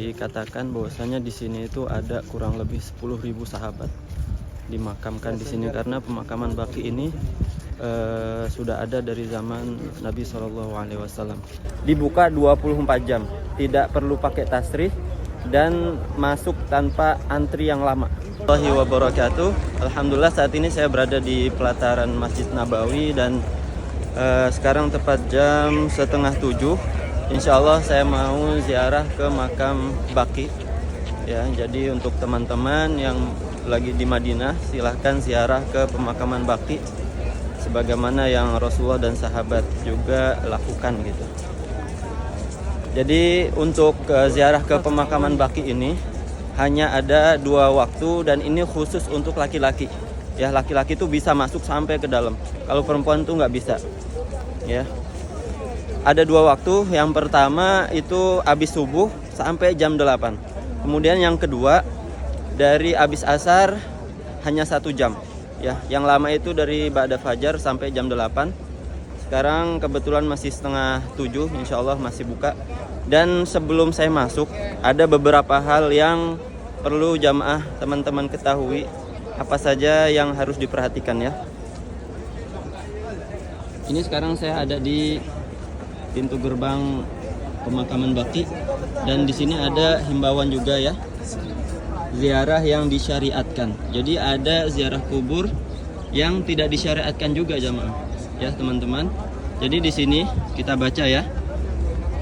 Dikatakan bahwasanya di sini itu ada kurang lebih 10.000 sahabat dimakamkan di sini karena pemakaman Baqi ini sudah ada dari zaman Nabi SAW. Dibuka 24 jam, tidak perlu pakai tasrih dan masuk tanpa antri yang lama. Warahmatullahi wabarakatuh. Alhamdulillah saat ini saya berada di pelataran Masjid Nabawi dan sekarang tepat jam 6:30. Insya Allah saya mau ziarah ke makam Baqi ya. Jadi untuk teman-teman yang lagi di Madinah silahkan ziarah ke pemakaman Baqi sebagaimana yang Rasulullah dan sahabat juga lakukan gitu. Jadi untuk ziarah ke pemakaman Baqi ini hanya ada 2 waktu dan ini khusus untuk laki-laki ya. Laki-laki itu bisa masuk sampai ke dalam, kalau perempuan tuh nggak bisa ya. Ada 2 waktu, yang pertama itu habis subuh sampai jam 8. Kemudian yang kedua dari habis asar hanya 1 jam ya. Yang lama itu dari ba'da fajar sampai jam 8. Sekarang kebetulan masih 6:30, insya Allah masih buka. Dan sebelum saya masuk ada beberapa hal yang perlu jamaah teman-teman ketahui, apa saja yang harus diperhatikan ya. Ini sekarang saya ada di pintu gerbang pemakaman Baqi dan di sini ada himbauan juga ya, ziarah yang disyariatkan. Jadi ada ziarah kubur yang tidak disyariatkan juga jamaah ya teman-teman. Jadi di sini kita baca ya,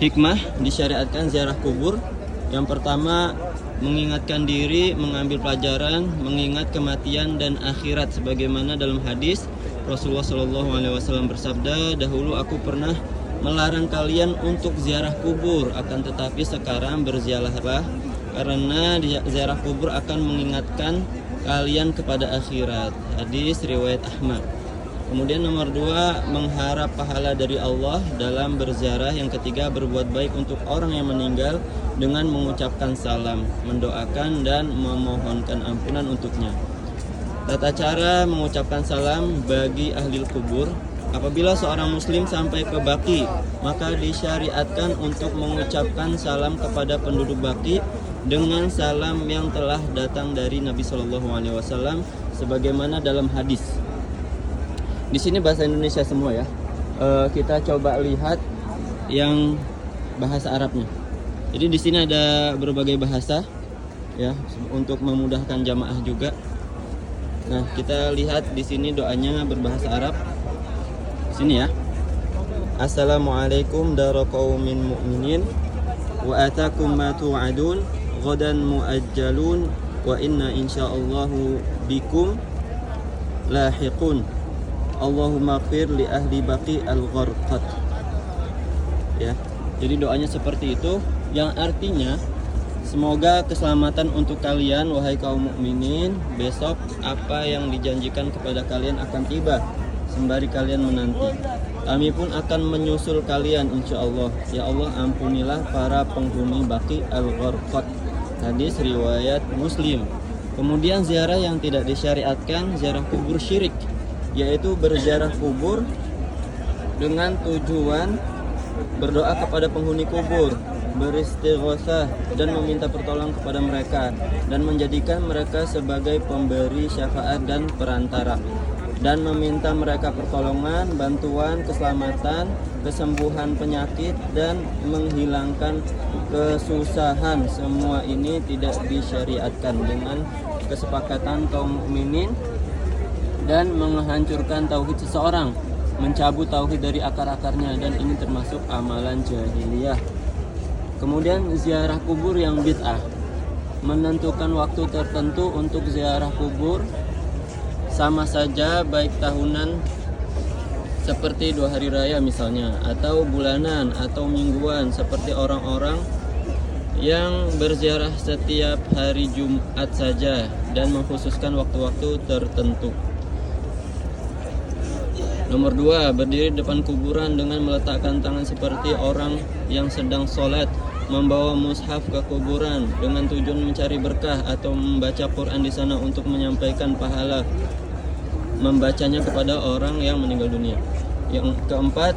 hikmah disyariatkan ziarah kubur. Yang pertama, mengingatkan diri, mengambil pelajaran, mengingat kematian dan akhirat sebagaimana dalam hadis Rasulullah SAW bersabda, dahulu aku pernah melarang kalian untuk ziarah kubur, akan tetapi sekarang berziarahlah karena ziarah kubur akan mengingatkan kalian kepada akhirat. Hadis riwayat Ahmad. Kemudian nomor 2, mengharap pahala dari Allah dalam berziarah. Yang ketiga, berbuat baik untuk orang yang meninggal dengan mengucapkan salam, mendoakan dan memohonkan ampunan untuknya. Tata cara mengucapkan salam bagi ahli kubur. Apabila seorang muslim sampai ke Baqi, maka disyariatkan untuk mengucapkan salam kepada penduduk Baqi dengan salam yang telah datang dari Nabi SAW sebagaimana dalam hadis. Di sini bahasa Indonesia semua ya. Kita coba lihat yang bahasa Arabnya. Jadi di sini ada berbagai bahasa ya untuk memudahkan jamaah juga. Nah, kita lihat di sini doanya berbahasa Arab. Sini ya. Assalamualaikum dara qaumin mu'minin wa atakum ma tu'adun ghadan muajjalun wa inna insyaallahu bikum lahiqun. Allahumma ighfir li ahli Baqi al-gharqat. Ya. Jadi doanya seperti itu yang artinya semoga keselamatan untuk kalian wahai kaum mukminin. Besok apa yang dijanjikan kepada kalian akan tiba sembari kalian menanti. Kami pun akan menyusul kalian insya Allah. Ya Allah, ampunilah para penghuni Baqi al-Gharqat. Hadis riwayat Muslim. Kemudian ziarah yang tidak disyariatkan, ziarah kubur syirik, yaitu berziarah kubur dengan tujuan berdoa kepada penghuni kubur, beristighosah dan meminta pertolongan kepada mereka dan menjadikan mereka sebagai pemberi syafaat dan perantara, dan meminta mereka pertolongan, bantuan, keselamatan, kesembuhan penyakit dan menghilangkan kesusahan. Semua ini tidak disyariatkan dengan kesepakatan kaum mukminin dan menghancurkan tauhid seseorang, mencabut tauhid dari akar-akarnya, dan ini termasuk amalan jahiliyah. Kemudian ziarah kubur yang bid'ah, menentukan waktu tertentu untuk ziarah kubur sama saja baik tahunan seperti 2 hari raya misalnya, atau bulanan atau mingguan seperti orang-orang yang berziarah setiap hari Jumat saja dan mengkhususkan waktu-waktu tertentu. Nomor 2, berdiri di depan kuburan dengan meletakkan tangan seperti orang yang sedang sholat, membawa mushaf ke kuburan dengan tujuan mencari berkah atau membaca Quran di sana untuk menyampaikan pahala membacanya kepada orang yang meninggal dunia. Yang keempat,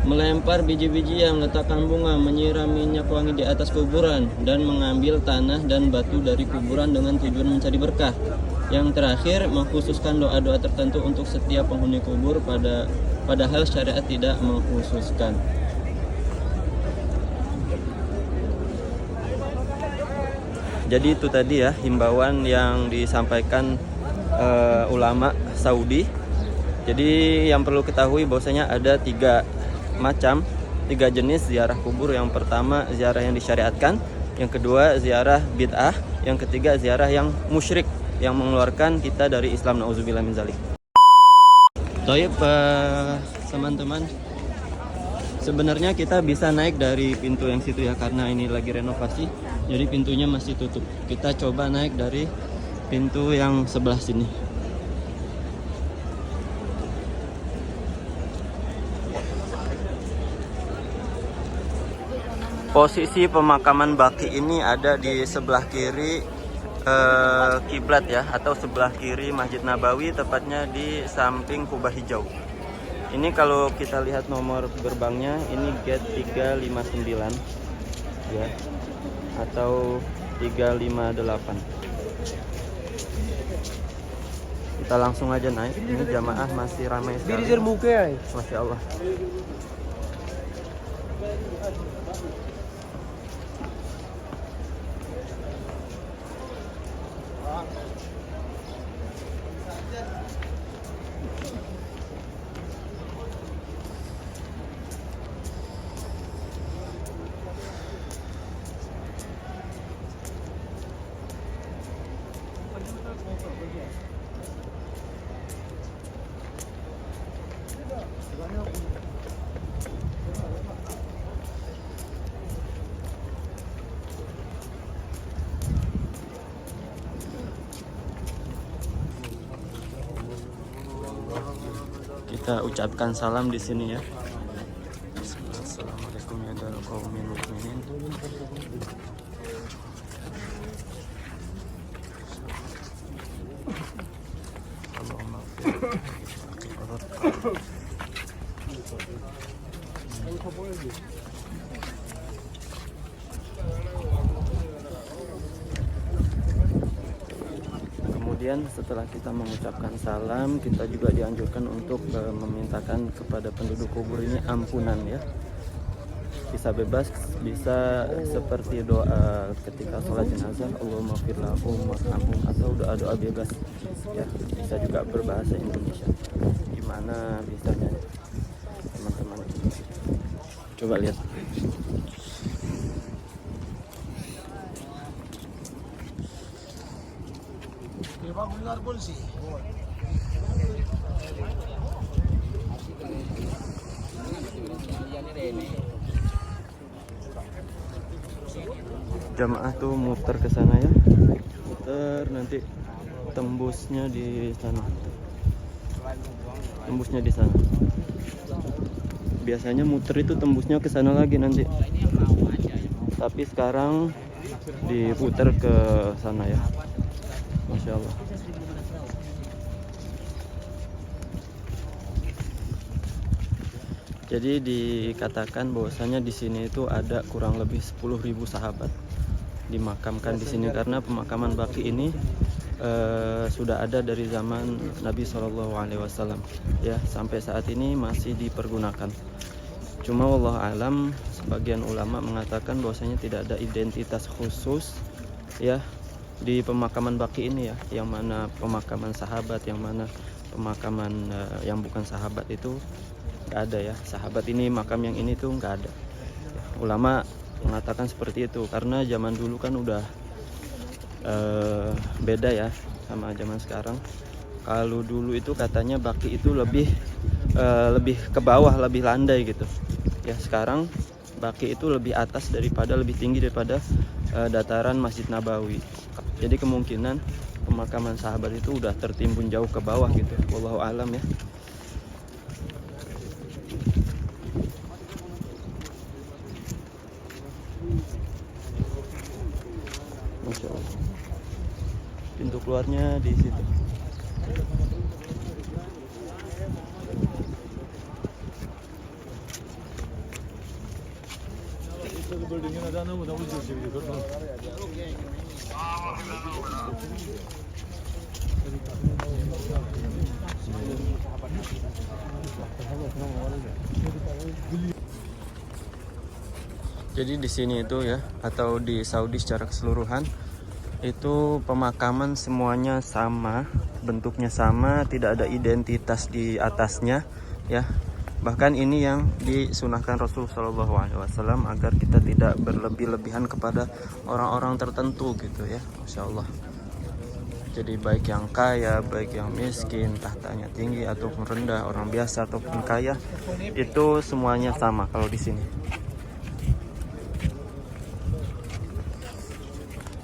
melempar biji-bijian, meletakkan bunga, menyiram minyak wangi di atas kuburan, dan mengambil tanah dan batu dari kuburan dengan tujuan mencari berkah. Yang terakhir, mengkhususkan doa-doa tertentu untuk setiap penghuni kubur padahal syariat tidak mengkhususkan. Jadi itu tadi ya himbauan yang disampaikan ulama Saudi. Jadi yang perlu ketahui bahwasanya ada tiga jenis ziarah kubur. Yang pertama ziarah yang disyariatkan, yang kedua ziarah bid'ah, yang ketiga ziarah yang musyrik yang mengeluarkan kita dari Islam, nauzubillah min zalik. Toib teman-teman, sebenarnya kita bisa naik dari pintu yang situ ya, karena ini lagi renovasi jadi pintunya masih tutup. Kita coba naik dari pintu yang sebelah sini. Posisi pemakaman Baqi ini ada di sebelah kiri kiblat ya, atau sebelah kiri Masjid Nabawi, tepatnya di samping Kubah Hijau. Ini kalau kita lihat nomor gerbangnya, ini gate 359 ya, atau 358. Kita langsung aja naik. Ini jamaah masih ramai sekali. Masya Allah. Kita ucapkan salam di sini ya. Assalamualaikum ya qaumin mukminin. Kemudian setelah kita mengucapkan salam, kita juga dianjurkan untuk memintakan kepada penduduk kubur ini ampunan ya. Bisa bebas, bisa seperti doa ketika sholat jenazah, Allahumma fir lahum warhamhum, atau doa-doa bebas ya. Bisa juga berbahasa Indonesia. Gimana bisanya teman-teman? Coba lihat. Jamaah tuh muter ke sana ya, muter, nanti tembusnya di sana, tembusnya di sana. Biasanya muter itu tembusnya ke sana lagi nanti, tapi sekarang diputer ke sana ya. Masya Allah. Jadi dikatakan bahwasanya di sini itu ada kurang lebih 10.000 sahabat dimakamkan di sini, karena pemakaman Baqi ini sudah ada dari zaman Nabi SAW ya, sampai saat ini masih dipergunakan. Cuma wallahu alam, sebagian ulama mengatakan bahwasanya tidak ada identitas khusus ya di pemakaman Baqi ini ya, yang mana pemakaman sahabat, yang mana pemakaman yang bukan sahabat itu nggak ada ya. Sahabat ini makam yang ini tuh nggak ada. Ulama mengatakan seperti itu karena zaman dulu kan udah beda ya sama zaman sekarang. Kalau dulu itu katanya Baqi itu lebih ke bawah, lebih landai gitu ya. Sekarang Baqi itu lebih atas daripada, lebih tinggi daripada dataran Masjid Nabawi. Jadi kemungkinan pemakaman sahabat itu udah tertimbun jauh ke bawah gitu. Wallahu alam ya. Masya Allah. Pintu keluarnya di situ. Jadi di sini itu ya, atau di Saudi secara keseluruhan itu pemakaman semuanya sama, bentuknya sama, tidak ada identitas di atasnya ya. Bahkan ini yang disunahkan Rasul Shallallahu Alaihi Wasallam agar kita tidak berlebih-lebihan kepada orang-orang tertentu gitu ya, Masya Allah. Jadi baik yang kaya, baik yang miskin, tahtanya tinggi ataupun rendah, orang biasa ataupun kaya, itu semuanya sama kalau di sini.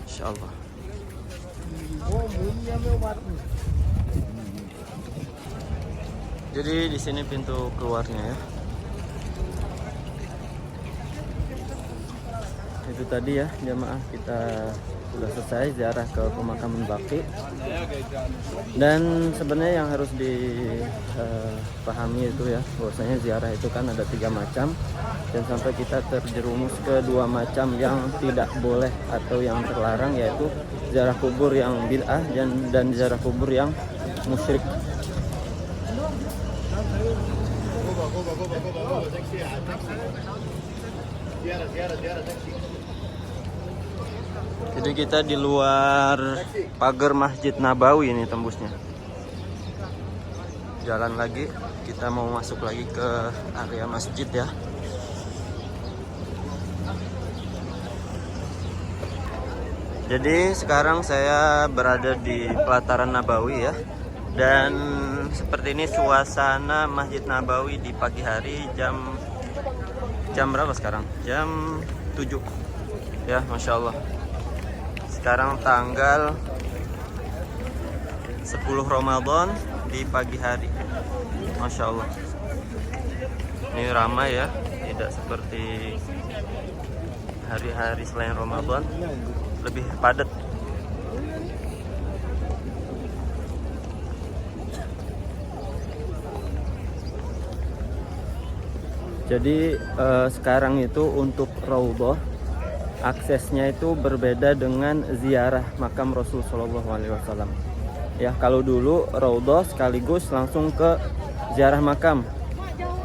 Insya Allah. Jadi di sini pintu keluarnya ya. Itu tadi ya jamaah, kita sudah selesai ziarah ke pemakaman Baqi. Dan sebenarnya yang harus dipahami itu ya, bahwasanya ziarah itu kan ada 3 macam, dan sampai kita terjerumus ke 2 macam yang tidak boleh atau yang terlarang, yaitu ziarah kubur yang bid'ah dan ziarah kubur yang musyrik. Jadi kita di luar pagar Masjid Nabawi ini tembusnya. Jalan lagi, kita mau masuk lagi ke area masjid ya. Jadi sekarang saya berada di pelataran Nabawi ya. Dan seperti ini suasana Masjid Nabawi di pagi hari, jam berapa sekarang? Jam 7 ya, Masya Allah. Sekarang tanggal 10 Ramadan di pagi hari, Masya Allah. Ini ramai ya, tidak seperti hari-hari selain Ramadan, lebih padat. Jadi sekarang itu untuk Raudhah, aksesnya itu berbeda dengan ziarah makam Rasul Shallallahu Alaihi Wasallam. Ya, kalau dulu Raudhah sekaligus langsung ke ziarah makam.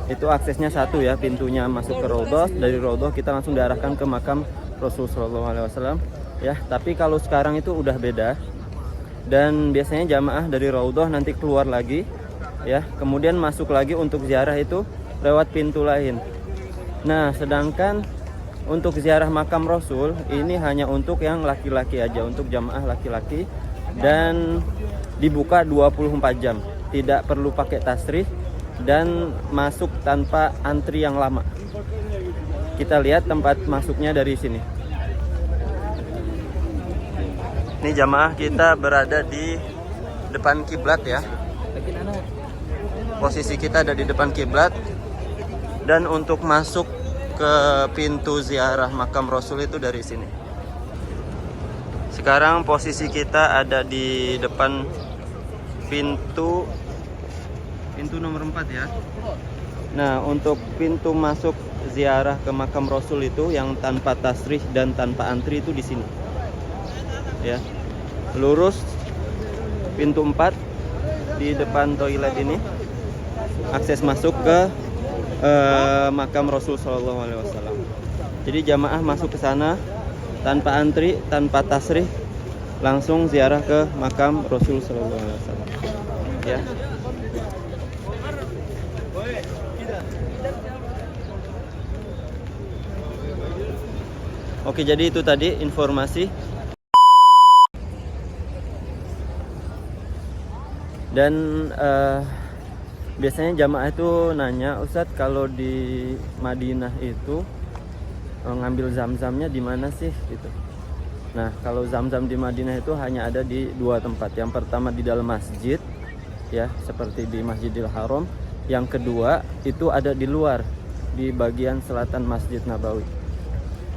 Itu aksesnya satu ya, pintunya masuk ke Raudhah, dari Raudhah kita langsung diarahkan ke makam Rasul Shallallahu Alaihi Wasallam. Ya, tapi kalau sekarang itu udah beda. Dan biasanya jamaah dari Raudhah nanti keluar lagi ya, kemudian masuk lagi untuk ziarah itu lewat pintu lain. Nah, sedangkan untuk ziarah makam Rasul ini hanya untuk yang laki-laki aja, untuk jamaah laki-laki, dan dibuka 24 jam. Tidak perlu pakai tasrih dan masuk tanpa antri yang lama. Kita lihat tempat masuknya dari sini. Ini jamaah kita berada di depan kiblat ya. Posisi kita ada di depan kiblat. Dan untuk masuk ke pintu ziarah makam Rasul itu dari sini. Sekarang posisi kita ada di depan pintu nomor 4 ya. Nah, untuk pintu masuk ziarah ke makam Rasul itu yang tanpa tasrih dan tanpa antri itu di sini. Ya. Lurus pintu 4 di depan toilet ini. Akses masuk ke makam Rasul Shallallahu Alaihi Wasallam. Jadi jamaah masuk ke sana tanpa antri, tanpa tasrih, langsung ziarah ke makam Rasul Shallallahu Alaihi Wasallam. Ya. Oke, jadi itu tadi informasi. Dan biasanya jamaah itu nanya, Ustadz kalau di Madinah itu ngambil zam-zamnya di mana sih gitu. Nah, kalau zam-zam di Madinah itu hanya ada di 2 tempat. Yang pertama di dalam masjid ya, seperti di Masjidil Haram. Yang kedua itu ada di luar, di bagian selatan Masjid Nabawi.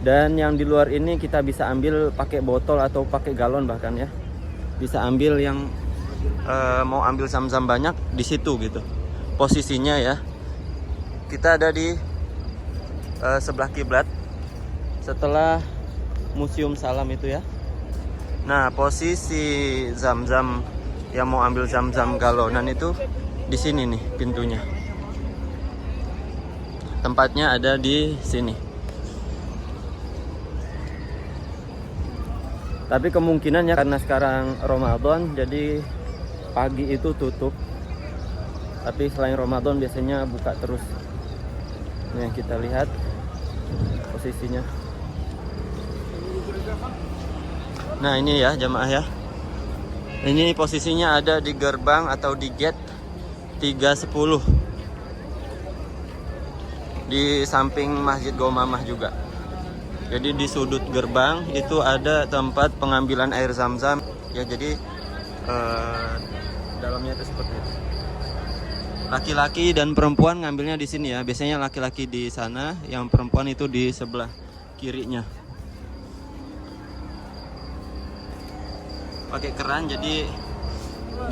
Dan yang di luar ini kita bisa ambil pakai botol atau pakai galon bahkan ya. Bisa ambil yang mau ambil zam-zam banyak di situ gitu. Posisinya ya, kita ada di sebelah kiblat, setelah Museum Salam itu ya. Nah, posisi Zam-Zam yang mau ambil Zam-Zam galonan itu di sini nih pintunya. Tempatnya ada di sini. Tapi kemungkinan ya karena sekarang Ramadan jadi pagi itu tutup. Tapi selain Ramadan biasanya buka terus. Ini yang kita lihat posisinya. Nah, ini ya jamaah ya. Ini posisinya ada di gerbang atau di gate 310. Di samping Masjid Gomamah juga. Jadi di sudut gerbang itu ada tempat pengambilan air Zam-Zam. Ya, jadi dalamnya itu seperti itu. Laki-laki dan perempuan ngambilnya di sini ya. Biasanya laki-laki di sana, yang perempuan itu di sebelah kirinya. Pakai keran, jadi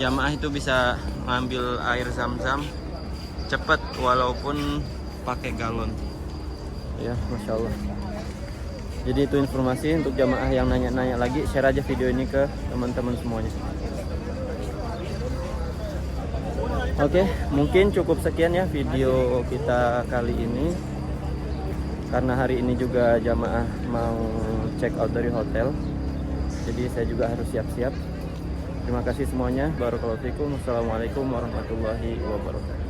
jamaah itu bisa ngambil air Zam-Zam cepat walaupun pakai galon. Ya, masya Allah. Jadi itu informasi untuk jamaah yang nanya-nanya lagi. Share aja video ini ke teman-teman semuanya. Oke, mungkin cukup sekian ya video kita kali ini. Karena hari ini juga jamaah mau check out dari hotel, jadi saya juga harus siap-siap. Terima kasih semuanya. Barakallahu fikum. Wassalamualaikum warahmatullahi wabarakatuh.